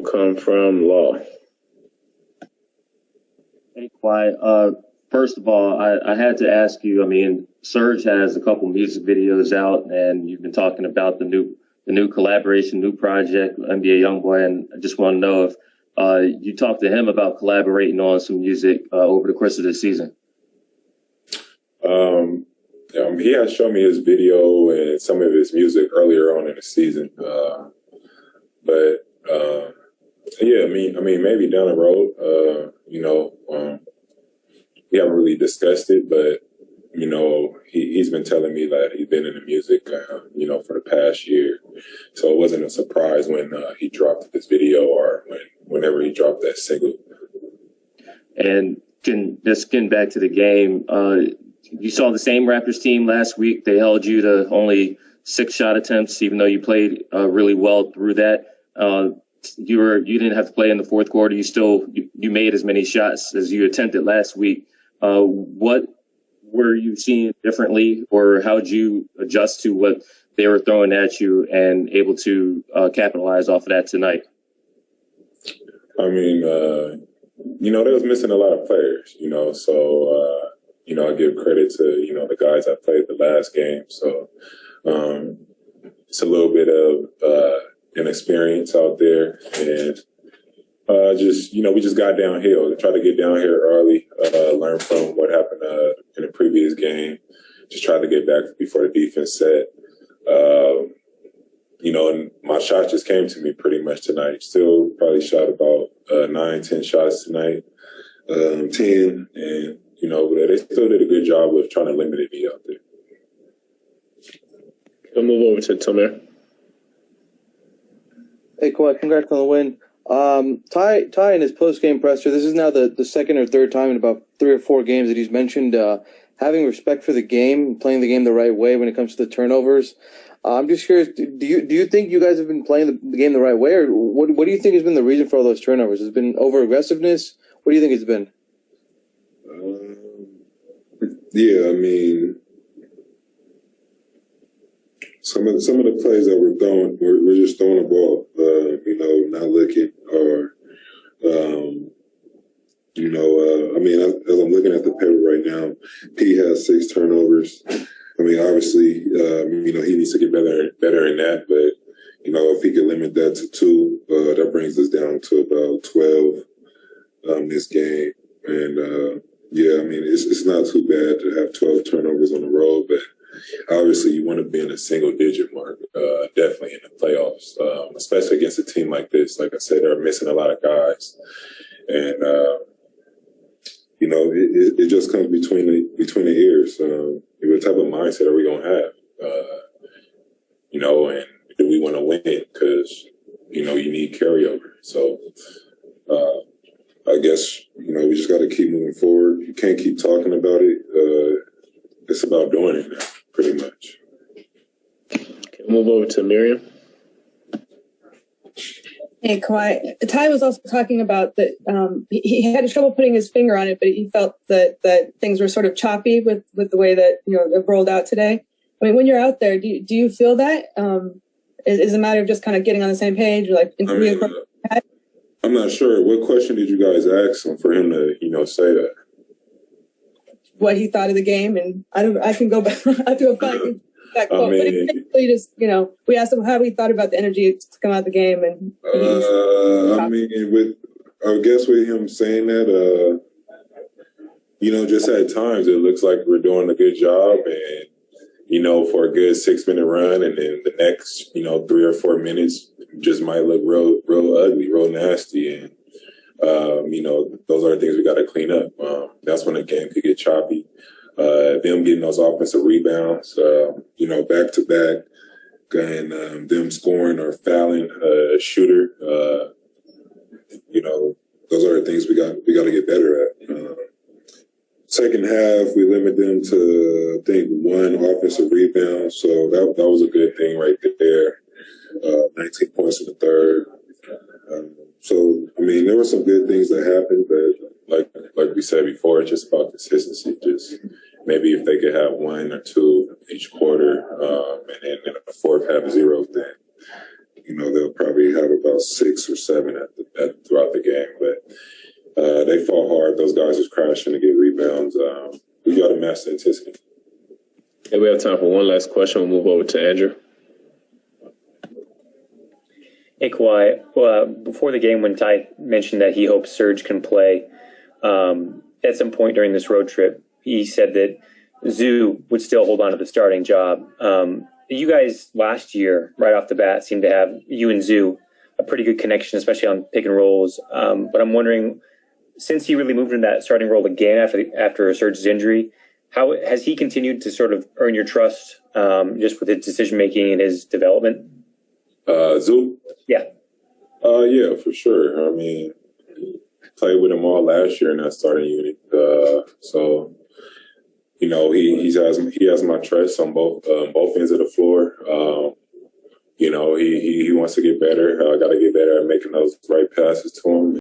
come from Law. Hey, Kawhi. First of all, I had to ask you. I mean, Serge has a couple music videos out, and you've been talking about the new collaboration, new project, NBA YoungBoy, and I just want to know if you talked to him about collaborating on some music over the course of the season. He had shown me his video and some of his music earlier on in the season, but yeah, I mean, maybe down the road, we haven't really discussed it, but he's been telling me that he's been in the music, for the past year, so it wasn't a surprise when he dropped this video or whenever he dropped that single. And just getting back to the game, you saw the same Raptors team last week. They held you to only 6 shot attempts, even though you played really well through that. You didn't have to play in the fourth quarter. You made as many shots as you attempted last week. What were you seeing differently, or how did you adjust to what they were throwing at you and able to capitalize off of that tonight? I mean, they was missing a lot of players, so, I give credit to, the guys I played the last game. So it's a little bit of inexperience out there. And we just got downhill. Try to get down here early, learn from what happened in the previous game. Just try to get back before the defense set. And my shots just came to me pretty much tonight. Still probably shot about 9-10 shots tonight, 10. And, but they still did a good job of trying to limit me out there. We'll move over to Tomer. Hey, Kawhi, congrats on the win. Ty in his post-game presser, this is now the second or third time in about 3 or 4 games that he's mentioned having respect for the game, playing the game the right way when it comes to the turnovers. I'm just curious, do you think you guys have been playing the game the right way, or what do you think has been the reason for all those turnovers? Has it been over-aggressiveness? What do you think it's been? Yeah, I mean, some of the plays that we're throwing, we're just throwing the ball, not looking, or, as I'm looking at the paper right now, P has 6 turnovers. I mean, obviously, he needs to get better in that, but, if he could limit that to 2, that brings us down to about 12 this game. And, it's not too bad to have 12 turnovers on the road, but obviously you want to be in a single-digit mark, definitely in the playoffs, especially against a team like this. Like I said, they're missing a lot of guys. And, it just comes between the ears. What type of mindset are we going to have? And do we want to win? Because, you need carryover. So, I guess, we just got to keep moving forward. You can't keep talking about it. It's about doing it now, pretty much. Okay, move over to Miriam. Hey, Kawhi. Ty was also talking about that he had trouble putting his finger on it, but he felt that things were sort of choppy with the way that it rolled out today. I mean, when you're out there, do you feel that? Is it a matter of just kind of getting on the same page, or like? I'm not sure. What question did you guys ask him for him to say that? What he thought of the game, and I can go back. I have to go find that quote. But basically, just we asked him how he thought about the energy to come out of the game, and I guess with him saying that, just at times it looks like we're doing a good job, and for a good 6-minute run, and then the next 3 or 4 minutes just might look real ugly, real nasty, and those are the things we got to clean up. That's when the game could get choppy. Them getting those offensive rebounds, back to back, and them scoring or fouling a shooter. Those are the things we got to get better at. Second half, we limit them to, I think, 1 offensive rebound, so that was a good thing right there. 19 points in the third. There were some good things that happened, but like we said before, it's just about consistency. Just maybe if they could have 1 or 2 each quarter, and then in the fourth half 0, then they'll probably have about 6 or 7 throughout the game. But they fought hard. Those guys was crashing to get rebounds. We got to match the intensity. And we have time for one last question. We'll move over to Andrew. Hey, Kawhi. Well, before the game, when Ty mentioned that he hopes Serge can play at some point during this road trip, he said that Zoo would still hold on to the starting job. You guys last year, right off the bat, seemed to have, you and Zoo, a pretty good connection, especially on pick and rolls. But I'm wondering, since he really moved in that starting role again after Serge's injury, how has he continued to sort of earn your trust just with his decision-making and his development? Zoo? Yeah. Yeah, for sure. I mean, played with him all last year in that starting unit. So, he has my trust on both ends of the floor. He wants to get better. I got to get better at making those right passes to him.